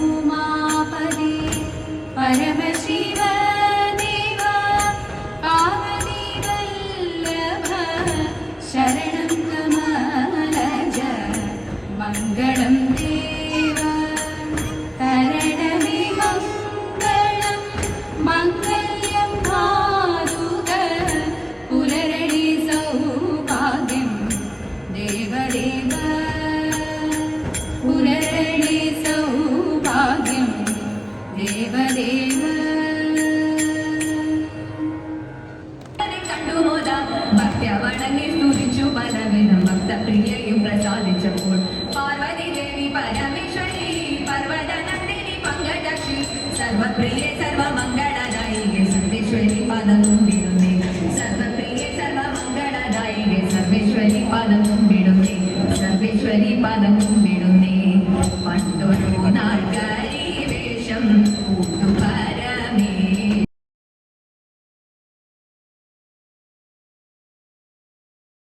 उमापदे परमशिव देव पार्वतीवल्लभ शरणं कमलज मङ्गलं देव करणमे मङ्गलं मङ्गल्यं मारुग पुररणि सौभाग्यं देवदेव पुररणि सौभाग्यं देवदेव ഭക്തവണങ്ങി സ്തുതിച്ചു പലവിധം ഭക്തപ്രിയയും പ്രസാദിച്ചപ്പോൾ പാർവതി ദേവി പരമേശ്വരി പർവ്വതനന്ദിനി പങ്കജക്ഷി സർവപ്രിയ സർവമംഗ